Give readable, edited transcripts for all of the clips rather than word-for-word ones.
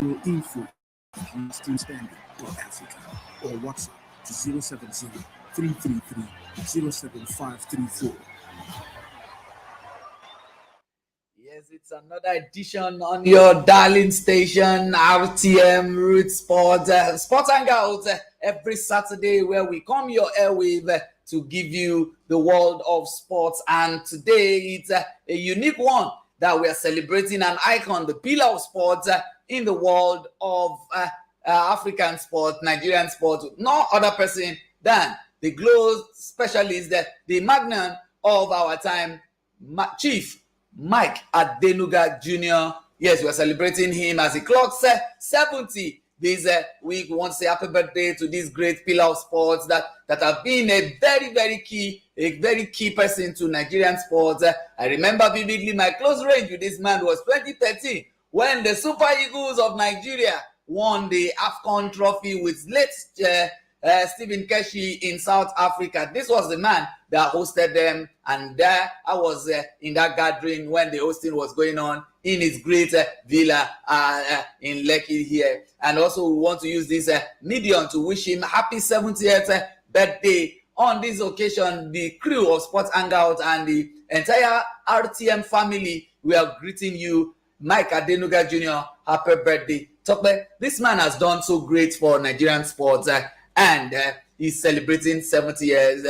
More info at Stream Standard Africa or WhatsApp to 070 333 07534. Yes, it's another edition on your darling station, RTM Root Sport, Sport Hangout, every Saturday where we come your airwave to give you the world of sports. And today it's a unique one that we are celebrating an icon, the pillar of sports in the world of African sport, Nigerian sport. No other person than the glow specialist, the magnum of our time, Chief Mike Adenuga Jr. Yes, we are celebrating him as he clocks 70 this week. We want to say happy birthday to this great pillar of sports that have been a very key person to Nigerian sports. I remember vividly my close range with this man was 2013 when the Super Eagles of Nigeria won the AFCON trophy with late Stephen Keshi in South Africa. This was the man that hosted them, and there I was in that gathering when the hosting was going on in his great villa in Lekki here. And also we want to use this medium to wish him happy 70th birthday. On this occasion, the crew of Sports Hangout and the entire RTM family, we are greeting you, Mike Adenuga Jr. Happy birthday. Tope, this man has done so great for Nigerian sports and he's celebrating 70 years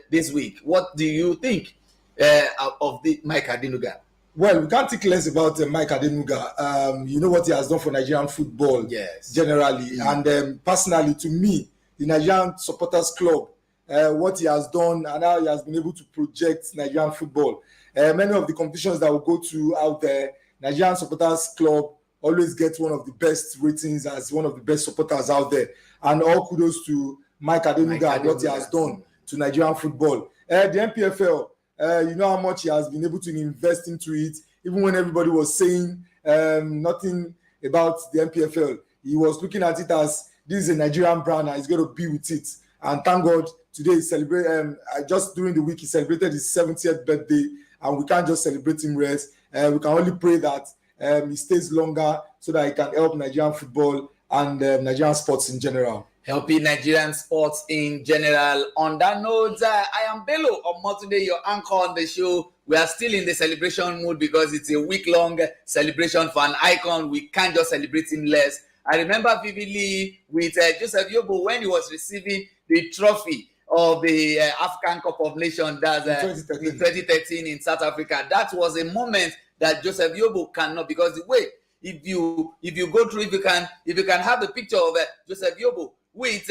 this week. What do you think of the Mike Adenuga? Well, we can't think less about Mike Adenuga. You know what he has done for Nigerian football, yes, generally. And personally, to me, the Nigerian Supporters Club, what he has done and how he has been able to project Nigerian football. Many of the competitions that we go to out there, Nigerian Supporters Club always gets one of the best ratings as one of the best supporters out there. And all kudos to Mike Adenuga and what he has done to Nigerian football. The NPFL, you know how much he has been able to invest into it. Even when everybody was saying nothing about the NPFL, he was looking at it as this is a Nigerian brand and he's going to be with it. And thank God today he celebrated, just during the week he celebrated his 70th birthday, and we can't just celebrate him rest. We can only pray that he stays longer so that he can help Nigerian football and Nigerian sports in general. Helping Nigerian sports in general. On that note, I am Bello Omotunde, your anchor on the show. We are still in the celebration mood because it's a week-long celebration for an icon. We can't just celebrate him less. I remember vividly with Joseph Yobo when he was receiving the trophy of the African Cup of Nations, that's in 2013 in South Africa. That was a moment that Joseph Yobo cannot, because the way if you go through, if you can have the picture of Joseph Yobo with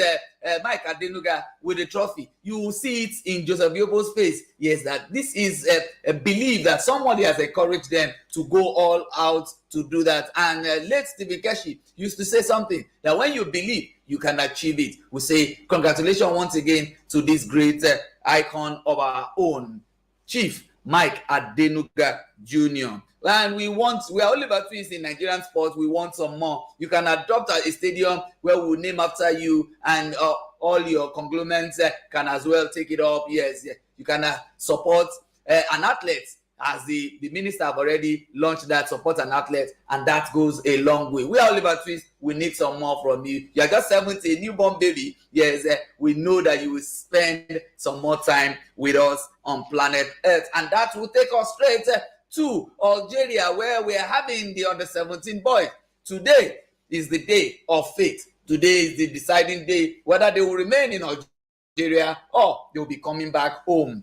Mike Adenuga with the trophy, you will see it in Joseph Yobo's face. Yes, that this is a belief that somebody has encouraged them to go all out to do that. And late Stephen Keshi used to say something that when you believe, you can achieve it. We say congratulations once again to this great icon of our own, Chief Mike Adenuga Jr. And we are Oliver Twins in Nigerian sports. We want some more. You can adopt a stadium where we'll name after you, and all your conglomerates can as well take it up. Yes, you can support an athlete, as the minister have already launched that, support an athlete, and that goes a long way. We are Oliver Twins. We need some more from you. You are just 70, a newborn baby. Yes, we know that you will spend some more time with us on planet Earth, and that will take us straight to Algeria, where we are having the under-17 boys. Today is the day of fate. Today is the deciding day whether they will remain in Algeria or they will be coming back home.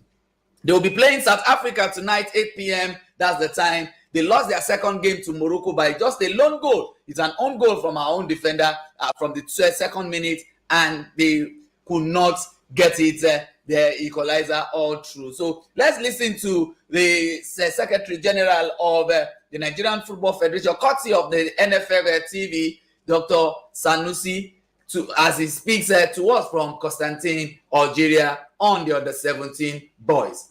They will be playing South Africa tonight, 8 p.m. That's the time. They lost their second game to Morocco by just a lone goal. It's an own goal from our own defender from the second minute, and they could not get it the equalizer all through. So let's listen to the Secretary General of the Nigerian Football Federation, courtesy of the NFF TV, Dr. Sanusi, as he speaks to us from Constantine, Algeria, on the under-17 boys.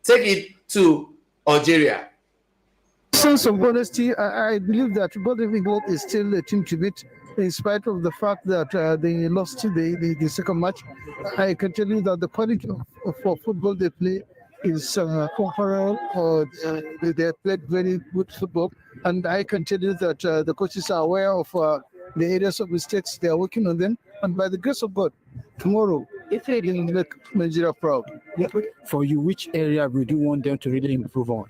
Take it to Algeria. Sense of honesty, I believe that Golden Eagle is still a team to beat, in spite of the fact that they lost the second match. I can tell you that the quality of football they play is comparable. They have played very good football, and I can tell you that the coaches are aware of the areas of mistakes. They are working on them, and by the grace of God, tomorrow, if they can make Nigeria proud. For you, which area would you want them to really improve on?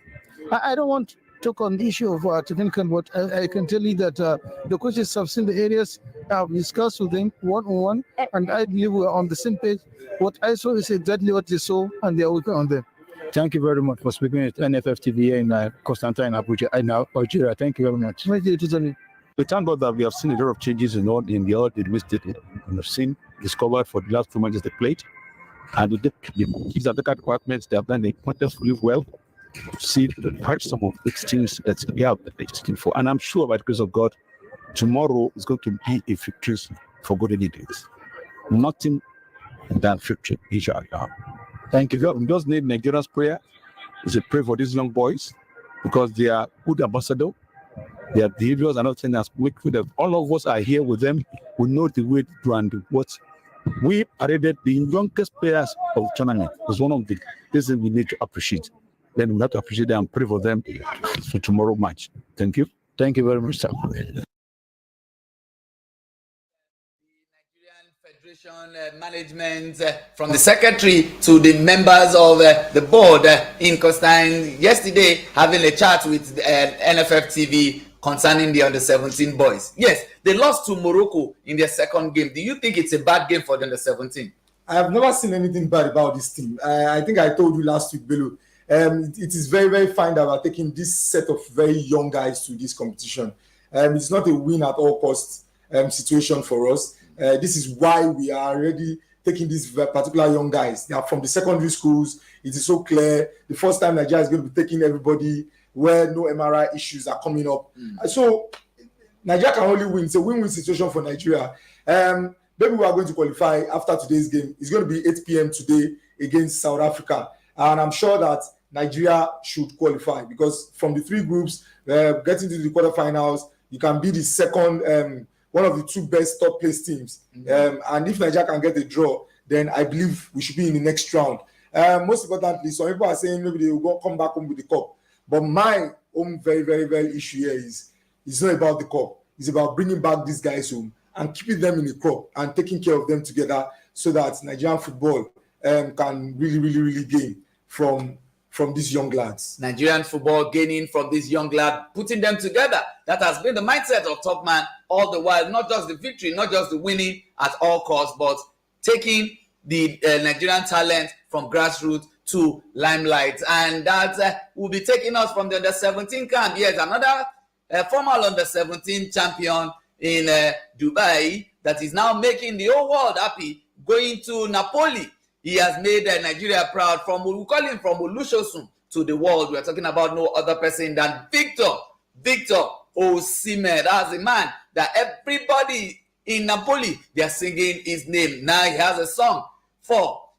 I don't want to talk on the issue of technical, but I can tell you that the coaches have seen the areas, I've discussed with them one-on-one, and I believe we're on the same page. What I saw is exactly what they saw, and they are working on them. Thank you very much for speaking with NFF TV in Constantine, Abuja, and Algeria. Thank you very much. Thank you, totally. We thank God that we have seen a lot of changes in the order we have seen discovered for the last 2 months they played. And the kids at the departments, they have done wonderfully well. See quite some of the things that we have been for. And I'm sure by the grace of God, tomorrow is going to be a victory for golden eagles. Nothing than victory, inshallah. Thank you. We just need Nigeria's prayer. We should pray for these young boys because they are good ambassadors. Their behaviors are not saying as weak with them. All of us are here with them. We know the way to do and what we paraded the youngest players of the tournament. Was one of the things we need to appreciate. Then we have to appreciate them and pray for them for tomorrow match. Thank you. Thank you very much, sir. Federation management from the secretary to the members of the board in Constantine yesterday having a chat with NFF TV concerning the under-17 boys. Yes, they lost to Morocco in their second game. Do you think it's a bad game for the under-17? I have never seen anything bad about this team. I think I told you last week, Bello. It is very, very fine that we're taking this set of very young guys to this competition. It's not a win at all costs situation for us. This is why we are already taking these particular young guys. They are from the secondary schools. It is so clear. The first time Nigeria is going to be taking everybody where no MRI issues are coming up. So Nigeria can only win. It's a win-win situation for Nigeria. Maybe we are going to qualify after today's game. It's going to be 8 p.m. today against South Africa. And I'm sure that Nigeria should qualify because from the three groups, getting to the quarterfinals, you can be the second, one of the two best top place teams. And if Nigeria can get a draw, then I believe we should be in the next round. Most importantly, some people are saying maybe they will come back home with the cup. But my own very, very, very issue here is it's not about the cup. It's about bringing back these guys home and keeping them in the crop and taking care of them together so that Nigerian football can really, really, really gain from these young lads. Nigerian football gaining from these young lads, putting them together. That has been the mindset of Top Man all the while. Not just the victory, not just the winning at all costs, but taking the Nigerian talent from grassroots to limelight. And that will be taking us from the under-17 camp. Yes, another former under-17 champion in Dubai that is now making the whole world happy, going to Napoli. He has made Nigeria proud. We call him from Olusosun to the world. We are talking about no other person than Victor Osimhen. That's the man that everybody in Napoli, they are singing his name. Now he has a song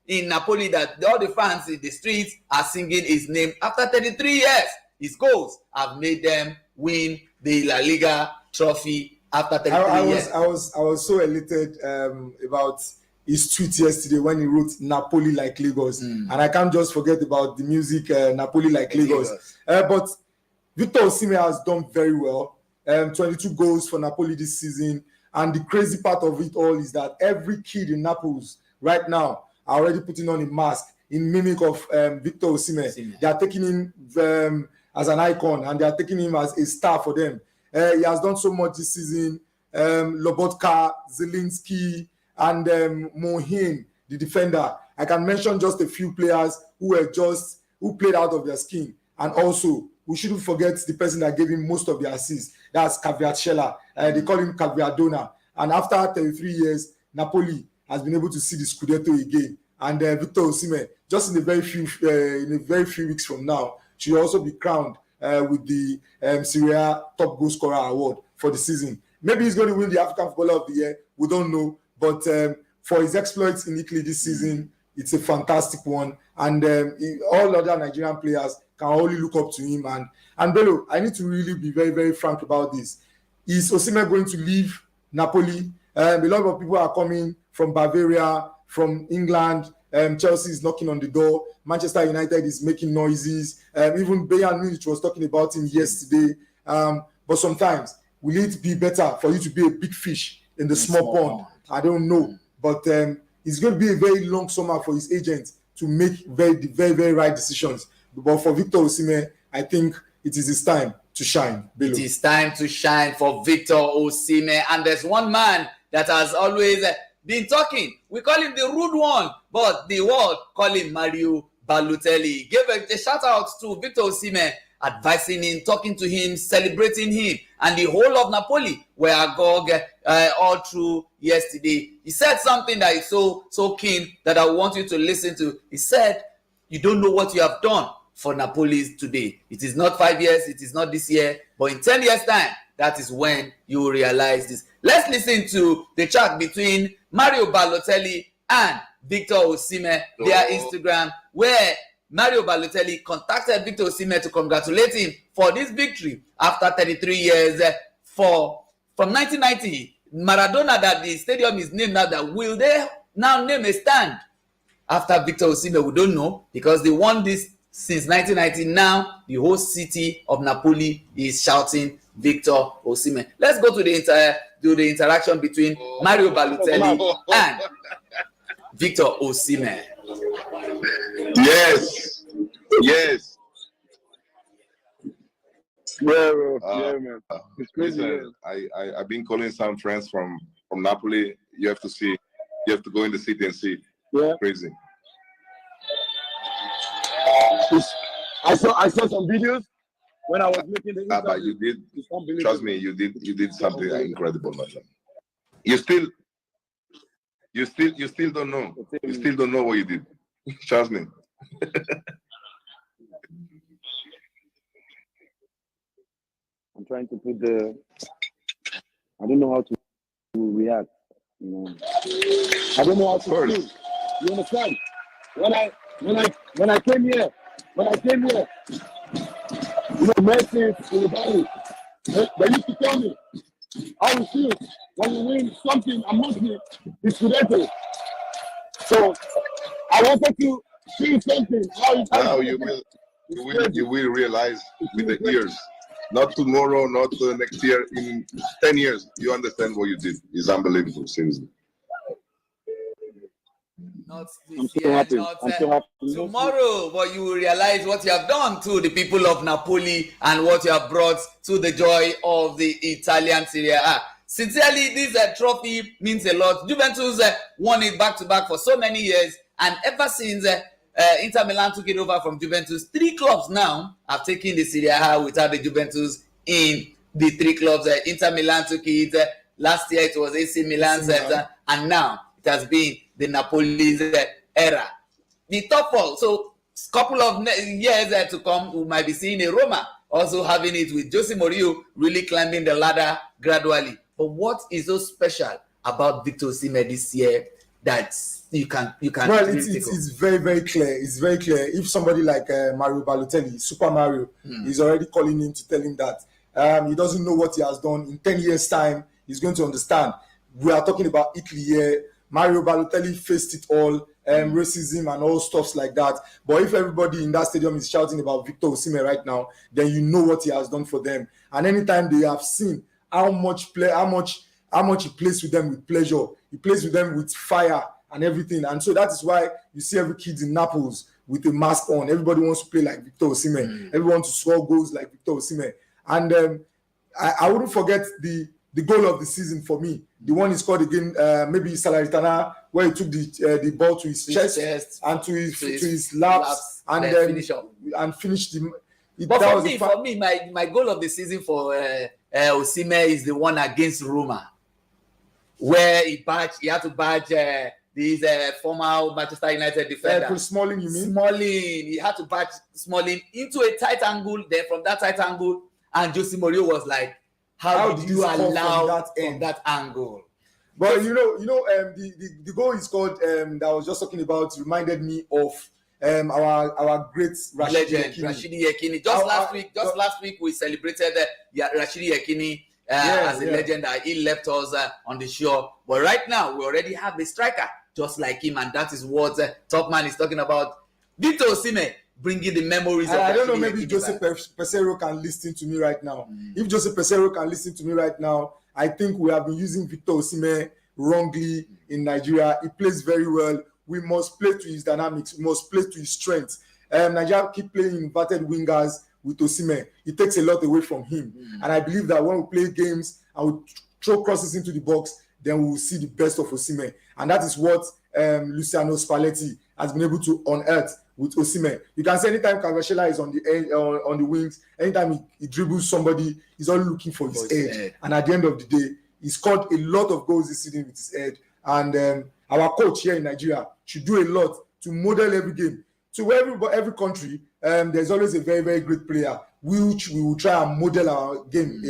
in Napoli that all the fans in the streets are singing his name. After 33 years, his goals have made them win the La Liga trophy after 33 years. I was so elated about his tweet yesterday when he wrote Napoli like Lagos. And I can't just forget about the music Napoli like Lagos. But Victor Osimhen has done very well. 22 goals for Napoli this season. And the crazy part of it all is that every kid in Naples right now are already putting on a mask in mimic of Victor Osimhen. They are taking him as an icon and they are taking him as a star for them. He has done so much this season. Lobotka, Zelinski, and Mohin, the defender. I can mention just a few players who played out of their skin. And also, we shouldn't forget the person that gave him most of the assists. That's Kvaratskhelia. They call him Kvaradona. And after 33 years, Napoli has been able to see the Scudetto again. And Victor Osimhen, just in a very few weeks from now, should also be crowned with the Serie A top goal scorer award for the season. Maybe he's going to win the African Footballer of the Year. We don't know. But for his exploits in Italy this season, it's a fantastic one. And all other Nigerian players can only look up to him. And Bello, I need to really be very, very frank about this. Is Osimhen going to leave Napoli? A lot of people are coming from Bavaria, from England, Chelsea is knocking on the door. Manchester United is making noises. Even Bayern Munich was talking about him yesterday. But sometimes, will it be better for you to be a big fish in the small pond? I don't know. But it's going to be a very long summer for his agent to make very right decisions. But for Victor Osimhen, I think it is his time to shine. Bello. It is time to shine for Victor Osimhen. And there's one man that has always been talking. We call him the rude one, but the world call him Mario Balotelli. Give a shout out to Victor Osimhen, advising him, talking to him, celebrating him, and the whole of Napoli were agog all through yesterday. He said something that is so keen that I want you to listen to. He said, "You don't know what you have done for Napoli today. It is not 5 years, it is not this year, but in 10 years' time, that is when you will realize this." Let's listen to the chat between Mario Balotelli and Victor Osimhen, their Instagram, where Mario Balotelli contacted Victor Osimhen to congratulate him for this victory after 33 years. From 1990, Maradona, that the stadium is named now, that will they now name a stand after Victor Osimhen? We don't know, because they won this since 1990. Now the whole city of Napoli is shouting Victor Osimhen. Let's go to the interaction between Mario Balotelli and Victor Osimhen. Yes. Yeah, man. It's crazy. Listen, I've been calling some friends from Napoli. You have to go in the city and see. Yeah. Crazy. I saw some videos when I was making the interview. But you did. Trust me, you did something incredible, my friend. You still don't know. You still don't know what you did. Trust me. I'm trying to put I don't know how to react. You know, I don't know how to feel. You understand? When I came here, you know, Messi, Koulibaly, they used to tell me how we feel when we win something amongst me is Scudetto. So I wanted to feel something. Now you will realize with the years. Not tomorrow, not next year. In 10 years, you understand what you did. It's unbelievable, seriously. Not this year, not tomorrow, but you will realize what you have done to the people of Napoli and what you have brought to the joy of the Italian Serie A. Sincerely, this trophy means a lot. Juventus won it back-to-back for so many years, and ever since Inter Milan took it over from Juventus, 3 clubs now have taken the Serie A without the Juventus in the 3 clubs. Inter Milan took it. Last year it was AC Milan, and now it has been the Napoli's era. The top 4, so couple of years to come, we might be seeing a Roma also having it, with Jose Mourinho really climbing the ladder gradually. But what is so special about Victor Osimhen this year that you can well, it's very clear. It's very clear. If somebody like Mario Balotelli, Super Mario, is already calling him to tell him that he doesn't know what he has done, in 10 years' time, he's going to understand. We are talking about Italy here. Mario Balotelli faced it all, racism and all stuffs like that. But if everybody in that stadium is shouting about Victor Osimhen right now, then you know what he has done for them. And anytime they have seen how much he plays with them with pleasure, he plays with them with fire and everything. And so that is why you see every kid in Naples with a mask on. Everybody wants to play like Victor Osimhen. Everyone wants to score goals like Victor Osimhen. And I wouldn't forget the goal of the season for me. The one he scored again, maybe Salernitana, where he took the ball to his chest and to his laps and finished the. But for me, my goal of the season for Osimhen is the one against Roma, where he had to badge this former Manchester United defender. Smalling, you mean? Smalling. He had to badge Smalling into a tight angle. Then from that tight angle, and Jose Mourinho was like, "How did you allow from that angle?" But the goal he scored that I was just talking about reminded me of our great Rashidi Yekini. Just last week we celebrated Rashidi Yekini as a legend that he left us on the shore. But right now we already have a striker just like him, and that is what Top Man is talking about. Victor Osimhen bringing the memories. I don't know, maybe Joseph Pesero can listen to me right now. If Joseph Pesero can listen to me right now, I think we have been using Victor Osimhen wrongly in Nigeria. He plays very well. We must play to his dynamics. We must play to his strengths. Nigeria keep playing inverted wingers with Osimhen. It takes a lot away from him. And I believe that when we play games and we throw crosses into the box, then we will see the best of Osimhen. And that is what Luciano Spalletti has been able to unearth with Osimhen. You can see anytime Kavashela is on the wings, anytime he dribbles somebody, he's all looking for his edge. And at the end of the day, he scored a lot of goals this season with his head. And our coach here in Nigeria should do a lot to model every game. So every country, there's always a very, very great player, which we will try and model our game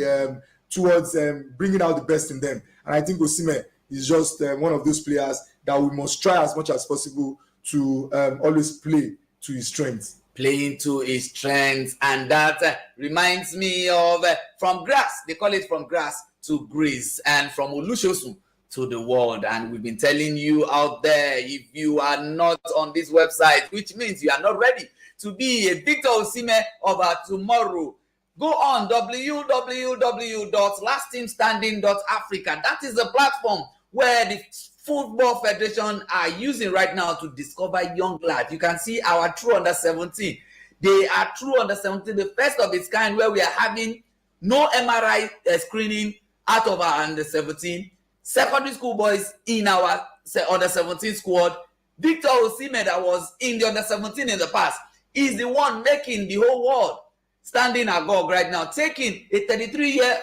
towards bringing out the best in them. And I think Osimhen is just one of those players that we must try as much as possible to always play to his strengths. Playing to his strengths. And that reminds me of from grass, they call it from grass to grease, and from Olusosun to the world. And we've been telling you out there, if you are not on this website, which means you are not ready to be a Victor Osimhen of our tomorrow, go on www.lastteamstanding.africa. That is the platform where the Football Federation are using right now to discover young lads. You can see our true under 17. They are true under 17, the first of its kind, where we are having no MRI screening out of our under 17. Secondary school boys in our under 17 squad. Victor Osimhen, that was in the under 17 in the past, is the one making the whole world standing agog right now, taking a 33-year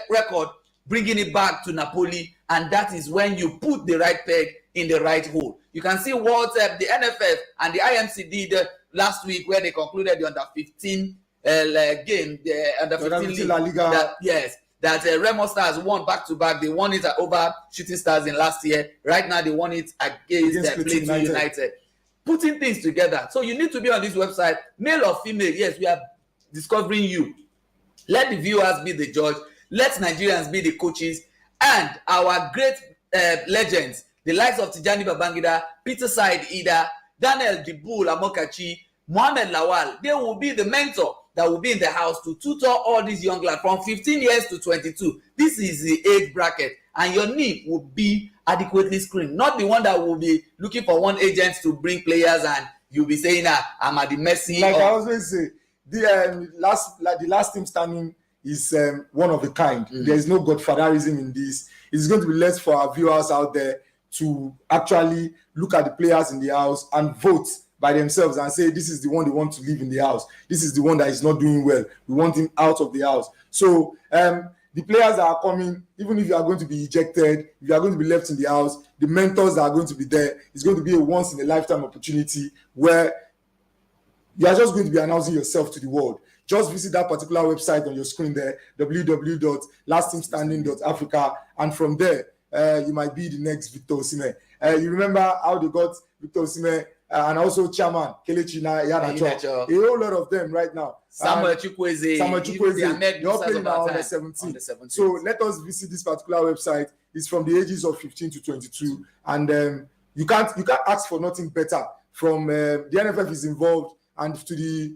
record, bringing it back to Napoli, and that is when you put the right peg in the right hole. You can see what the NFF and the IMC did last week, where they concluded the under 15 game, the under 15 La Liga. That Remo Stars won back-to-back. They won it over Shooting Stars in last year. Right now, they won it against Plateau United. Putting things together. So you need to be on this website, male or female. Yes, we are discovering you. Let the viewers be the judge. Let Nigerians be the coaches. And our great legends, the likes of Tijani Babangida, Peter Said Ida, Daniel Dibul Amokachi, Mohamed Lawal, they will be the mentor that will be in the house to tutor all these young lads from 15 years to 22. This is the age bracket, and your need will be adequately screened, not the one that will be looking for one agent to bring players and you'll be saying, I'm at the mercy. Like I always say, the last team standing is one of a kind. There is no godfatherism in this. It's going to be less for our viewers out there to actually look at the players in the house and vote by themselves and say, this is the one they want to leave in the house. This is the one that is not doing well. We want him out of the house. So the players that are coming, even if you are going to be ejected, if you are going to be left in the house, the mentors that are going to be there, it's going to be a once-in-a-lifetime opportunity where you are just going to be announcing yourself to the world. Just visit that particular website on your screen there, www.lastteamstanding.africa, and from there, you might be the next Victor Osimhen. You remember how they got Victor Osimhen and also Chairman Kelechi Iheanacho. A whole lot of them right now. Samuel Chukwueze, they all playing now under 17. So let us visit this particular website. It's from the ages of 15 to 22, and you can't ask for nothing better from the NFF is involved, and to the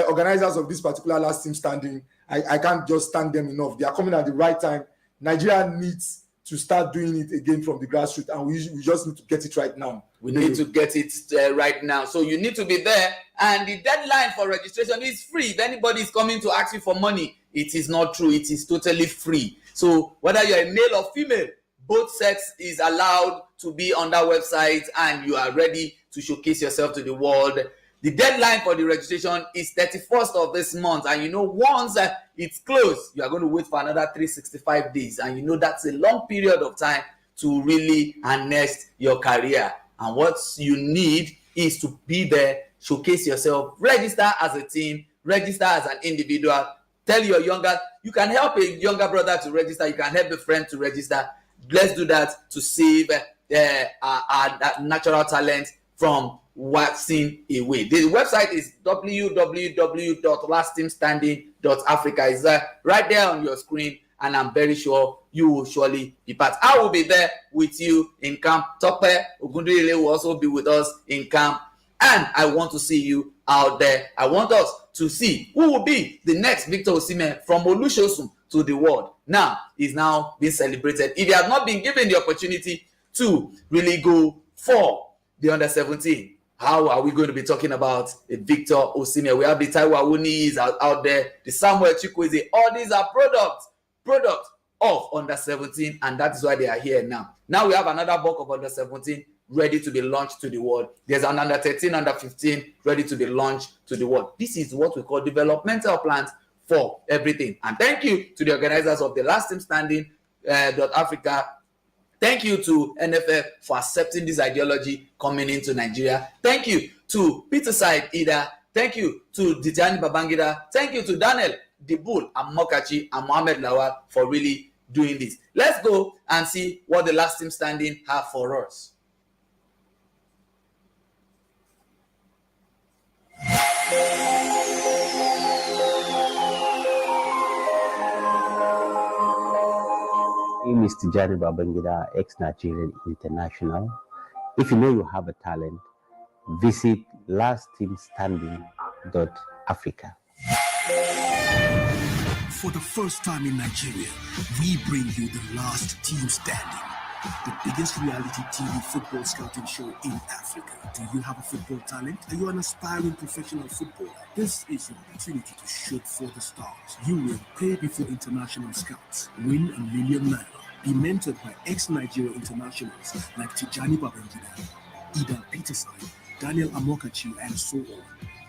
organizers of this particular last team standing. I can't just thank them enough. They are coming at the right time. Nigeria needs to start doing it again from the grassroots, and we just need to get it right now. We need to get it right now. So you need to be there, and the deadline for registration is free. If anybody is coming to ask you for money, it is not true. It is totally free. So whether you're a male or female, both sex is allowed to be on that website, and you are ready to showcase yourself to the world. The deadline for the registration is 31st of this month, and once it's closed, you are going to wait for another 365 days, and that's a long period of time to really harness your career. And what you need is to be there, showcase yourself, register as a team, register as an individual. Tell you can help a younger brother to register, you can help a friend to register. Let's do that to save our natural talent from waxing away. The website is www.lastteamstanding.africa. It's right there on your screen, and I'm very sure you will surely be part. I will be there with you in camp. Tope Ogundrile will also be with us in camp. And I want to see you out there. I want us to see who will be the next Victor Osimhen from Olusosun to the world. Now, he's now being celebrated. If he had not been given the opportunity to really go for the under-17, how are we going to be talking about Victor Osimhen? We have the Taiwo Awoniyi out there, the Samuel Chukwueze. All these are products of under-17, and that is why they are here now. Now we have another bulk of under-17 ready to be launched to the world. There's an under-13, under-15 ready to be launched to the world. This is what we call developmental plans for everything. And thank you to the organizers of the Last Team Standing Africa. Thank you to NFF for accepting this ideology coming into Nigeria. Thank you to Peter Said Ida. Thank you to Tijani Babangida. Thank you to Daniel Dibul and Mokachi and Mohamed Lawal for really doing this. Let's go and see what the Last Team Standing have for us. name is Tijani Babangida, ex-Nigerian international. If you know you have a talent, visit lastteamstanding.africa. For the first time in Nigeria, we bring you the Last Team Standing, the biggest reality TV football scouting show in Africa. Do you have a football talent? Are you an aspiring professional footballer? This is your opportunity to shoot for the stars. You will pay before international scouts, win $1 million, be mentored by ex-Nigeria internationals like Tijani Babangida, Ida Peterson, Daniel Amokachi, and so on,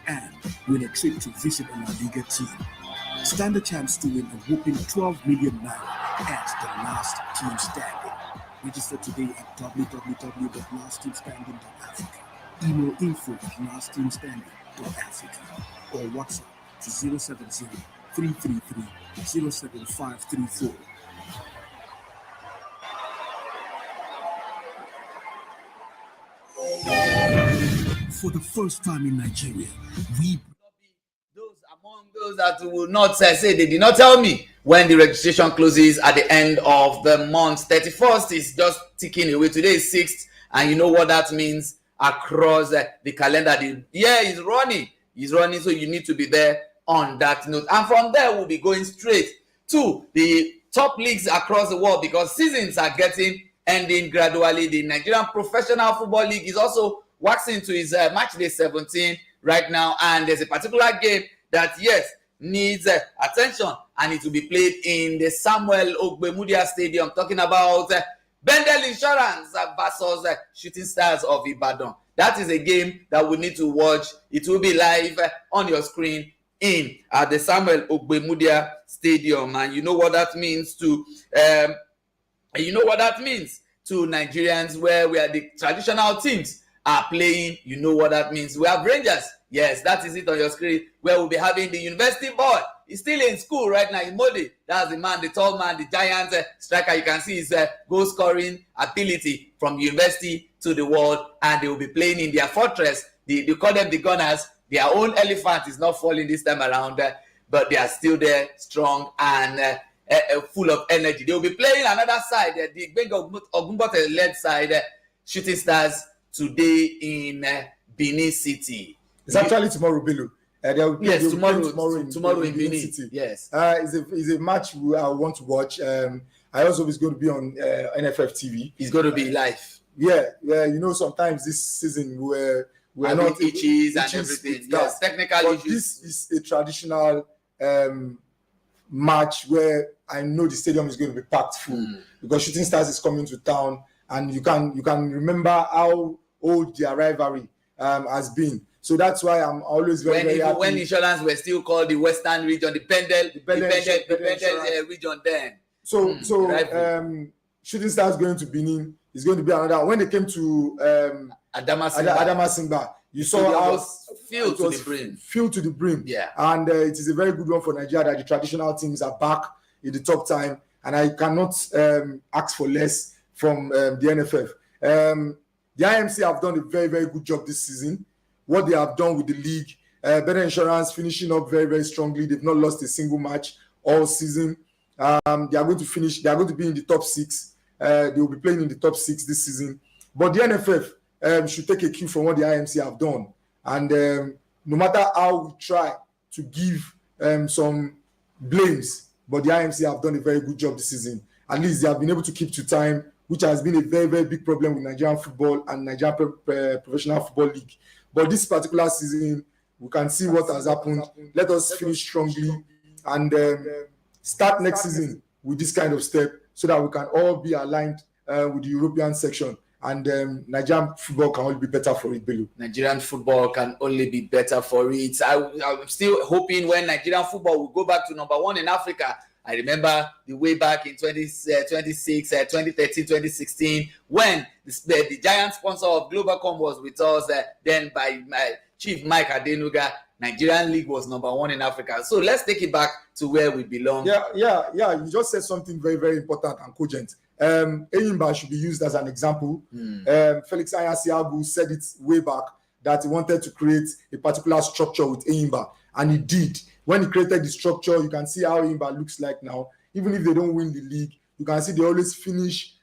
and win a trip to visit a La Liga team. Stand a chance to win a whopping $12 million at the Last Team Standing. Register today at www.lastteamstanding.africa. Email info@lastteamstanding.africa or WhatsApp to 070-333-07534. For the first time in Nigeria, we among those that will not say they did not tell me when the registration closes at the end of the month. 31st is just ticking away. Today is 6th, and you know what that means across the calendar. The year is running. It's running, so you need to be there on that note. And from there, we'll be going straight to the top leagues across the world because seasons are ending gradually. The Nigerian Professional Football League is also waxing to its match day 17 right now, and there's a particular game that, yes, needs attention, and it will be played in the Samuel Ogbemudia Stadium. Talking about Bendel Insurance versus Shooting Stars of Ibadan. That is a game that we need to watch. It will be live on your screen at the Samuel Ogbemudia Stadium, and you know what that means to Nigerians, where we are the traditional teams are playing. You know what that means. We have Rangers. Yes, that is it on your screen, where we'll be having the university boy. He's still in school right now in Modi. That's the man, the tall man, the giant striker. You can see his goal scoring ability from university to the world, and they will be playing in their fortress. They call them the Gunners. Their own elephant is not falling this time around, but they are still there, strong and full of energy. They will be playing another side, the Benga Ogumbote-led side, Shooting Stars, today in Benin City. It's actually tomorrow, Bello. Yes, tomorrow in Benin City. Yes, it's a match I want to watch. I also is going to be on NFF TV. It's going to be live. Yeah. You know, sometimes this season we're not itches and everything. Yes, technical issues. This is a traditional match where I know the stadium is going to be packed full because Shooting Stars is coming to town, and you can remember how old their rivalry has been. So that's why I'm always very happy. When insurance were still called the Western region, the Pendel region then. So Shooting Stars going to Benin is going to be another. When they came to Adamasingba, you saw how filled to the brim. Yeah. And it is a very good one for Nigeria that the traditional teams are back in the top time, and I cannot ask for less from the NFF. The IMC have done a very, very good job this season. What they have done with the league, Better Insurance finishing up very, very strongly. They've not lost a single match all season. They are going to finish. They are going to be in the top 6. They will be playing in the top 6 this season. But the NFF should take a cue from what the IMC have done. And no matter how we try to give some blames, but the IMC have done a very good job this season. At least they have been able to keep to time, which has been a very, very big problem with Nigerian football and Nigerian Professional Football League. But this particular season, we can see what has happened. Let us finish strongly and start next season with this kind of step so that we can all be aligned with the European section. And Nigerian football can only be better for it, Bello. Nigerian football can only be better for it. I'm still hoping when Nigerian football will go back to number 1 in Africa. I remember the way back in 2013, 2016, when the giant sponsor of Globalcom was with us, then by my Chief Mike Adenuga, Nigerian League was number 1 in Africa. So let's take it back to where we belong. Yeah. You just said something very, very important and cogent. Eyimba should be used as an example. Felix Ayasiagu said it way back that he wanted to create a particular structure with Eyimba, and he did. When he created the structure, you can see how Eyimba looks like now. Even if they don't win the league, you can see they always finish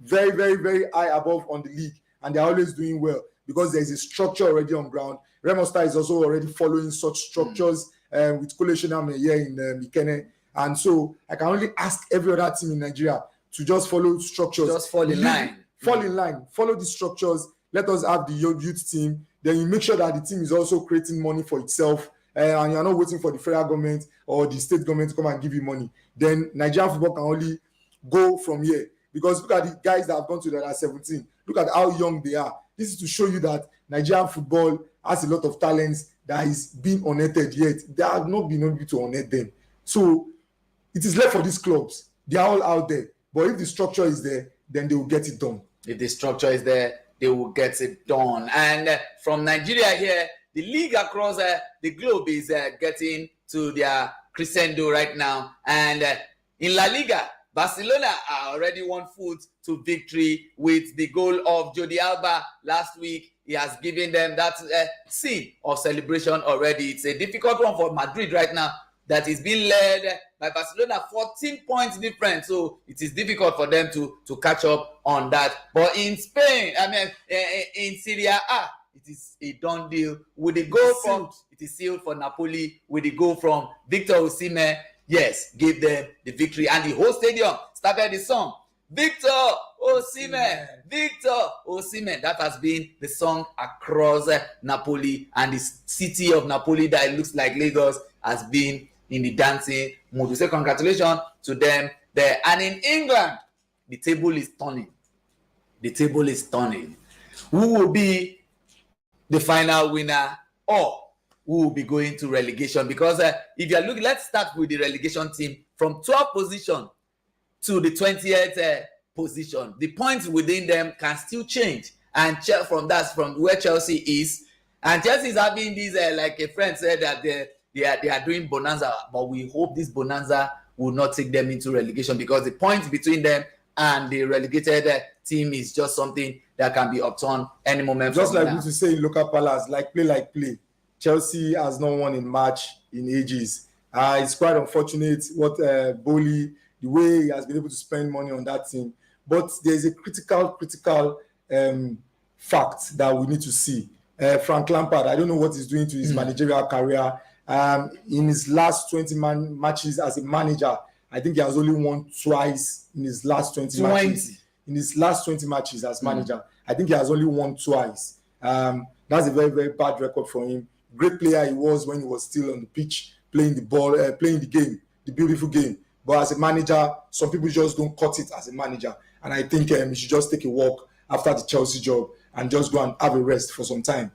very, very, very high above on the league, and they're always doing well because there's a structure already on ground. Remo Star is also already following such structures with Kole Shoname here in Ikene. And so I can only ask every other team in Nigeria to just follow structures. Just fall in line. Fall in line. Follow the structures. Let us have the youth team. Then you make sure that the team is also creating money for itself. And you're not waiting for the federal government or the state government to come and give you money. Then Nigerian football can only go from here. Because look at the guys that have gone to the 17. Look at how young they are. This is to show you that Nigerian football has a lot of talents that is being unaided yet. They have not been able to unaid them. So it is left for these clubs. They are all out there. But if the structure is there, then they will get it done. If the structure is there, they will get it done. And from Nigeria here, the league across the globe is getting to their crescendo right now. And in La Liga, Barcelona are already 1 foot to victory with the goal of Jordi Alba last week. He has given them that scene of celebration already. It's a difficult one for Madrid right now that is being led by Barcelona, 14 points difference. So it is difficult for them to catch up on that. But in Spain, in Serie A, it is a done deal with the goal from, it is sealed for Napoli with the goal from Victor Osimhen. Yes, gave them the victory, and the whole stadium started the song. Victor Osimhen, Victor Osimhen. That has been the song across Napoli, and the city of Napoli that it looks like Lagos has been in the dancing mood. We say congratulations to them there. And in England, the table is turning. The table is turning. Who will be the final winner, or who will be going to relegation? Because if you're looking, let's start with the relegation team from 12th position to the 20th position. The points within them can still change, and from where Chelsea is, and Chelsea is having this like a friend said that they are doing bonanza, but we hope this bonanza will not take them into relegation, because the points between them and the relegated team is just something that can be upturned any moment. Just like we say in local palace, like play. Chelsea has not won in March in ages. It's quite unfortunate what Boli, the way he has been able to spend money on that team. But there's a critical fact that we need to see. Frank Lampard, I don't know what he's doing to his managerial career. In his last 20 matches as a manager, I think he has only won twice in his last 20 matches. In his last 20 matches as manager, I think he has only won twice. That's a very, very bad record for him. Great player he was when he was still on the pitch, playing the ball, playing the game, the beautiful game. But as a manager, some people just don't cut it as a manager. And I think he should just take a walk after the Chelsea job and just go and have a rest for some time.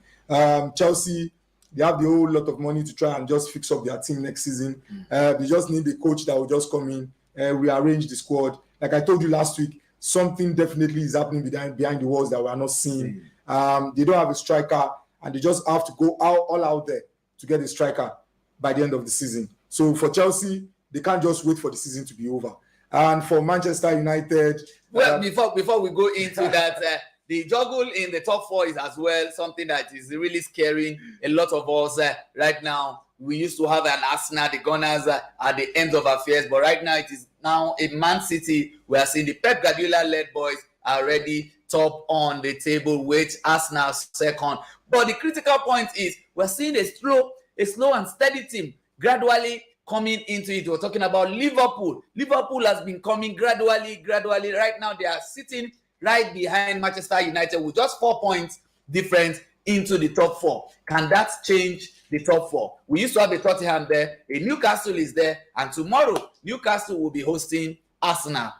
Chelsea, they have the whole lot of money to try and just fix up their team next season. They just need a coach that will just come in, rearrange the squad. Like I told you last week, something definitely is happening behind the walls that we are not seeing. They don't have a striker, and they just have to go all out there to get a striker by the end of the season. So for Chelsea, they can't just wait for the season to be over. And for Manchester United... Well, before we go into that, the juggle in the top 4 is as well something that is really scaring a lot of us right now. We used to have an Arsenal, the Gunners at the end of affairs, but right now it is Now in Man City, we are seeing the Pep Guardiola-led boys already top on the table with Arsenal second. But the critical point is we're seeing a slow and steady team gradually coming into it. We're talking about Liverpool. Liverpool has been coming gradually. Right now, they are sitting right behind Manchester United with just 4 points difference into the top 4. Can that change the top 4? We used to have a Tottenham there, a Newcastle is there, and tomorrow Newcastle will be hosting Arsenal.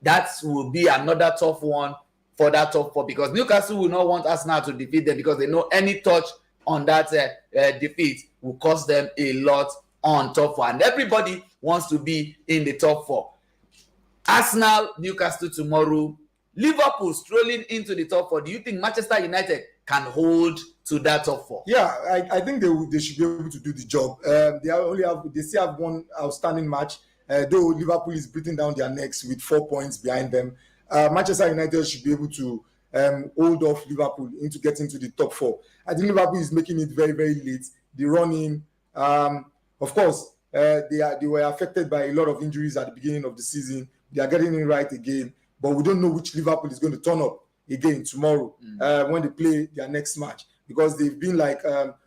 That will be another tough one for that top 4 because Newcastle will not want Arsenal to defeat them because they know any touch on that defeat will cost them a lot on top 4, and everybody wants to be in the top 4. Arsenal, Newcastle tomorrow, Liverpool strolling into the top 4. Do you think Manchester United can hold to that top 4? Yeah, I think they should be able to do the job. They still have one outstanding match, though Liverpool is breathing down their necks with 4 points behind them. Manchester United should be able to hold off Liverpool into getting to the top 4. I think Liverpool is making it very, very late. The running, of course, they were affected by a lot of injuries at the beginning of the season. They are getting it right again, but we don't know which Liverpool is going to turn up again tomorrow when they play their next match, because they've been like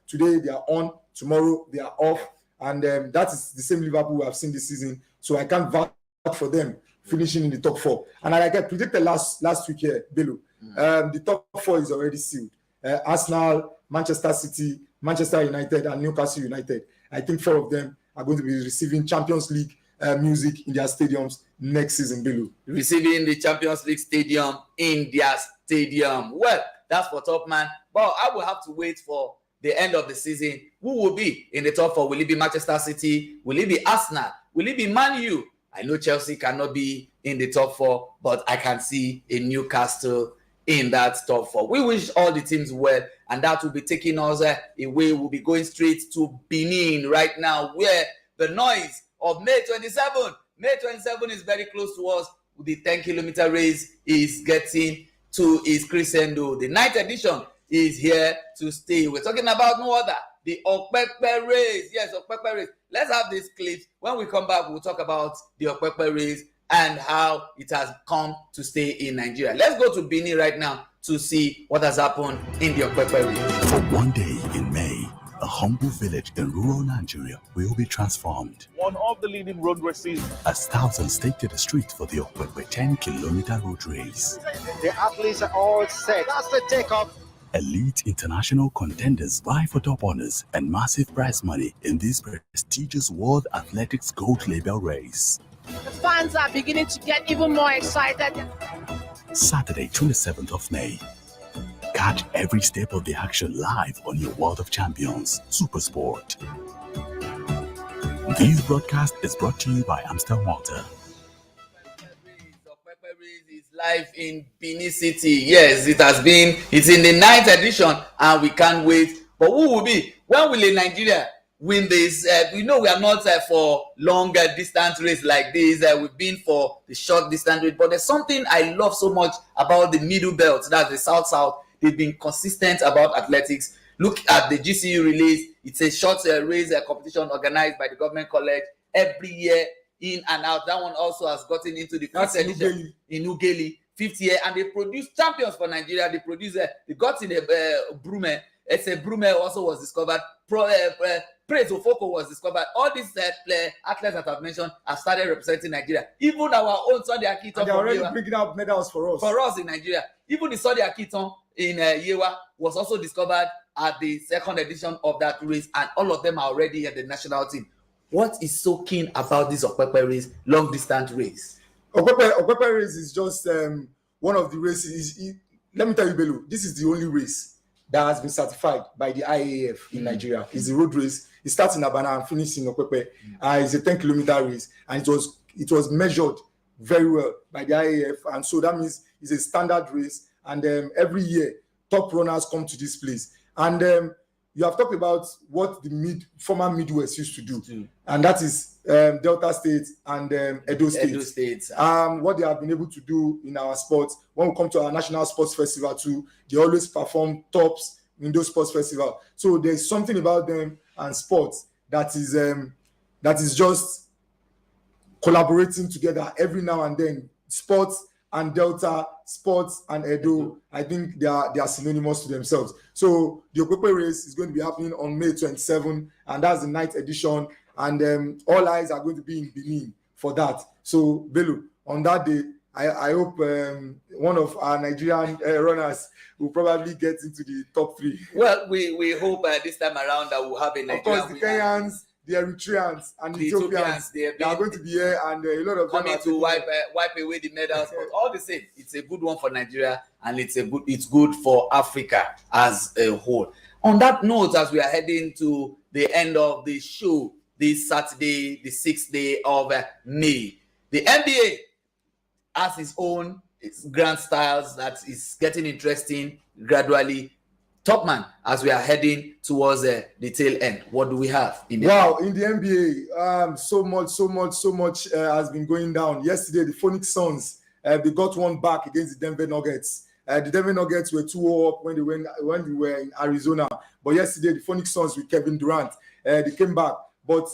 today they are on, tomorrow they are off, and that is the same Liverpool we have seen this season. So I can't vouch for them finishing in the top 4. And like I predicted last week here, Bello, the top 4 is already sealed. Arsenal, Manchester City, Manchester United, and Newcastle United. I think 4 of them are going to be receiving Champions League music in their stadiums next season, Bello. Receiving the Champions League stadium in their stadium. Well, that's for top man. But I will have to wait for the end of the season. Who will be in the top 4? Will it be Manchester City? Will it be Arsenal? Will it be Man U? I know Chelsea cannot be in the top 4, but I can see a Newcastle in that top 4. We wish all the teams well, and that will be taking us away. We'll be going straight to Benin right now, where the noise of May 27. May 27 is very close to us. The 10-kilometer race is getting to its crescendo. The 9th edition is here to stay. We're talking about no other, the Okpekpe race. Yes, Okpekpe race. Let's have this clip. When we come back, we'll talk about the Okpekpe race and how it has come to stay in Nigeria. Let's go to Benin right now to see what has happened in the Okpekpe race. For one day in May, a humble village in rural Nigeria will be transformed. One of the leading road races, as thousands take to the street for the Okpekpe 10-kilometer road race. The athletes are all set. That's the takeoff. Elite international contenders vie for top honors and massive prize money in this prestigious World Athletics Gold Label race. The fans are beginning to get even more excited. Saturday, 27th of May. Catch every step of the action live on your World of Champions, Supersport. This broadcast is brought to you by Amstel Malta. Okpekpe race is live in Benin City. Yes, it's in the 9th edition, and we can't wait. But who will be? When will Nigeria win this? We know we are not for longer distance race like this. We've been for the short distance race. But there's something I love so much about the middle belt, that's the South-South. They've been consistent about athletics. Look at the GCU release. It's a short race competition organized by the government college every year, in and out. That one also has gotten into the 5th edition in Ugeli, 5th year, and they produce champions for Nigeria. They produce they got in a Brume. It's a Brume also was discovered. Praise Ofoko was discovered. All these athletes that I've mentioned have started representing Nigeria. Even our own Sunday Akiton, they're already bringing out medals for us. For us in Nigeria. Even the Sunday Akiton in Yewa was also discovered at the 2nd edition of that race, and all of them are already at the national team. What is so keen about this Okpekpe race, long distance race? Okpekpe race is just one of the races. Let me tell you, Bello, this is the only race that has been certified by the IAAF in Nigeria. It's a road race. It starts in Abana and finishes in Okpekpe. It's a 10-kilometer race, and it was measured very well by the IAAF, and so that means it's a standard race. And every year, top runners come to this place. And you have talked about what the former Midwest used to do, and that is Delta State and Edo State. What they have been able to do in our sports. When we come to our National Sports Festival too, they always perform tops in those sports festivals. So there's something about them and sports that is just collaborating together every now and then. Sports and Delta, Sports and Edo, I think they are synonymous to themselves. So the Okwepe race is going to be happening on May 27, and that's the 9th edition. And all eyes are going to be in Benin for that. So Bello, on that day, I hope one of our Nigerian runners will probably get into the top 3. Well, we hope this time around that we'll have a Nigerian. Of course, the Kenyans, the Eritreans, and the Ethiopians, they are going to be here, and a lot of them coming to wipe away the medals. But all the same, it's a good one for Nigeria, and it's good for Africa as a whole. On that note, as we are heading to the end of the show this Saturday, the 6th day of May, the NBA has its own grand styles that is getting interesting gradually. Topman, as we are heading towards the tail end, what do we have in the in the NBA? So much has been going down. Yesterday, the Phoenix Suns they got one back against the Denver Nuggets. The Denver Nuggets were 2-0 up when they were in Arizona. But yesterday, the Phoenix Suns with Kevin Durant, they came back. But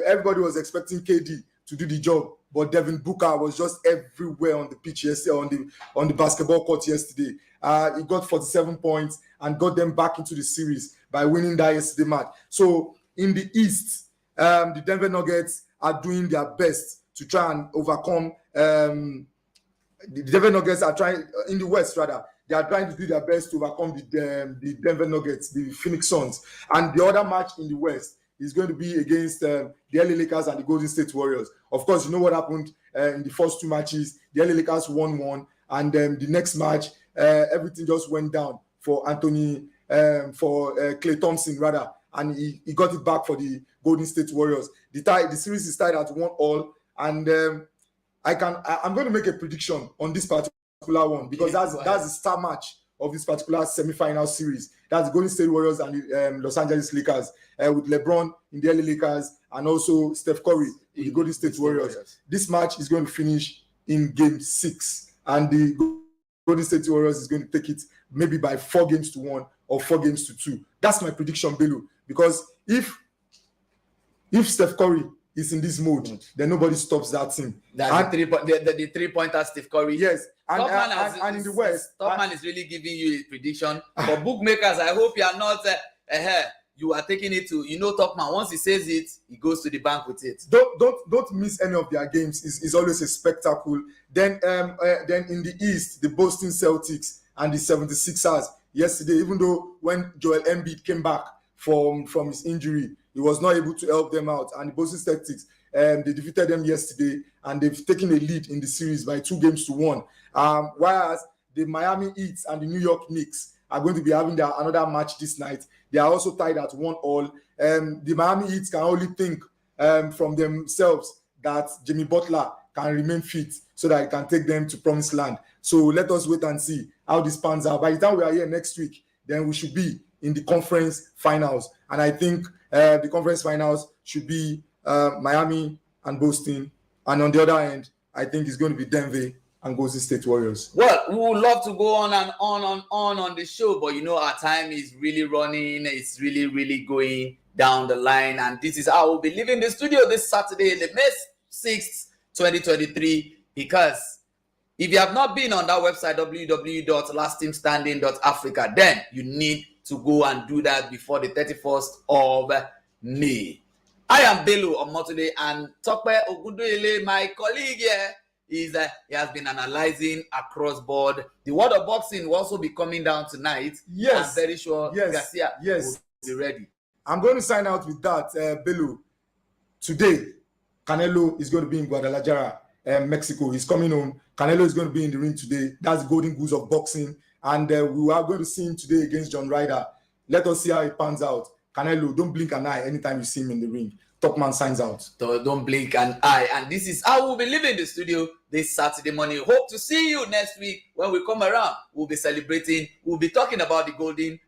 everybody was expecting KD to do the job. But Devin Booker was just everywhere on the pitch yesterday, on the basketball court yesterday. He got 47 points and got them back into the series by winning that yesterday match. So in the East, the Denver Nuggets are doing their best to try and overcome. The Denver Nuggets are trying, in the West rather, they are trying to do their best to overcome the Denver Nuggets, the Phoenix Suns. And the other match in the West is going to be against the LA Lakers and the Golden State Warriors. Of course, you know what happened in the first 2 matches. The LA Lakers won one, and the next match, everything just went down for Klay Thompson rather, and he got it back for the Golden State Warriors. The series is tied at 1-1, and I'm going to make a prediction on this particular one because that's the star match of this particular semi-final series. That's the Golden State Warriors and the Los Angeles Lakers, with LeBron in the LA Lakers and also Steph Curry in the Golden State Warriors. This match is going to finish in Game 6, and the Golden State Warriors is going to take it maybe by 4-1 or 4-2. That's my prediction, Bello. Because if Steph Curry is in this mode, then nobody stops that team. That's the three-pointer Steph Curry. Yes. And in the West, Topman is really giving you a prediction. For bookmakers, I hope you are not you are taking it to, Topman. Once he says it, he goes to the bank with it. Don't miss any of their games. It's always a spectacle. Then in the East, the Boston Celtics and the 76ers yesterday, even though when Joel Embiid came back from his injury, he was not able to help them out. And the Boston Celtics, they defeated them yesterday, and they've taken a lead in the series by 2-1. Whereas the Miami Heat and the New York Knicks are going to be having another match this night. They are also tied at 1-1. The Miami Heat can only think from themselves that Jimmy Butler can remain fit so that he can take them to promised land. So let us wait and see how this pans out. By the time we are here next week, then we should be in the conference finals. And I think the conference finals should be Miami and Boston. And on the other end, I think it's going to be Denver and Golden State Warriors. Well, we would love to go on and on the show, but our time is really running. It's really, really going down the line. And this is how we'll be leaving the studio this Saturday, the May 6th, 2023. Because if you have not been on that website, www.lastteamstanding.africa, then you need to go and do that before the 31st of May. I am Bello Omotunde, and Tokpe Ogundoyele, my colleague here, he has been analyzing across board. The world of boxing will also be coming down tonight. Yes. I'm very sure Garcia will be ready. I'm going to sign out with that, Bello. Today, Canelo is going to be in Guadalajara, Mexico. He's coming home. Canelo is going to be in the ring today. That's the golden goose of boxing. And we are going to see him today against John Ryder. Let us see how it pans out. Canelo, don't blink an eye anytime you see him in the ring. Topman signs out. Don't blink an eye. And this is how we'll be leaving the studio this Saturday morning. Hope to see you next week when we come around. We'll be celebrating. We'll be talking about the Golden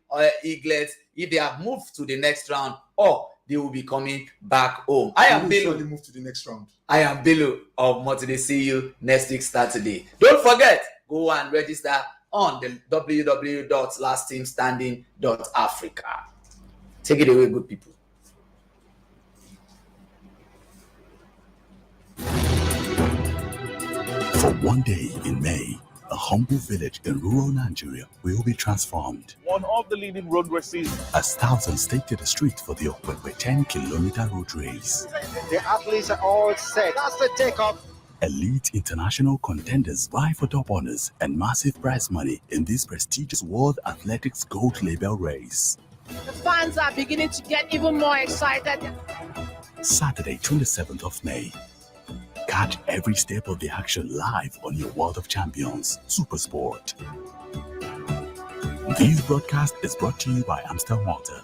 Eaglets, if they have moved to the next round or they will be coming back home. I am Bello. Surely move to the next round. I am Bello of Motoday. See you next week Saturday. Don't forget, go and register on the www.lastteamstanding.africa. Take it away, good people. One day in May, a humble village in rural Nigeria will be transformed. One of the leading road races. As thousands take to the street for the Okpekpe 10-kilometer road race. The athletes are all set. That's the takeoff. Elite international contenders vie for top honors and massive prize money in this prestigious World Athletics Gold Label race. The fans are beginning to get even more excited. Saturday, 27th of May. Catch every step of the action live on your World of Champions, Supersport. This broadcast is brought to you by Amstel Malta.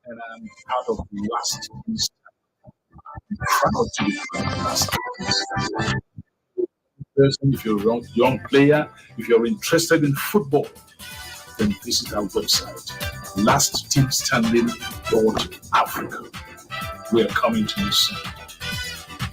And I'm part of the last piece. I'm proud to be last. If you're a young player, if you're interested in football, then visit our website, lastteamstanding.africa. We are coming to you soon.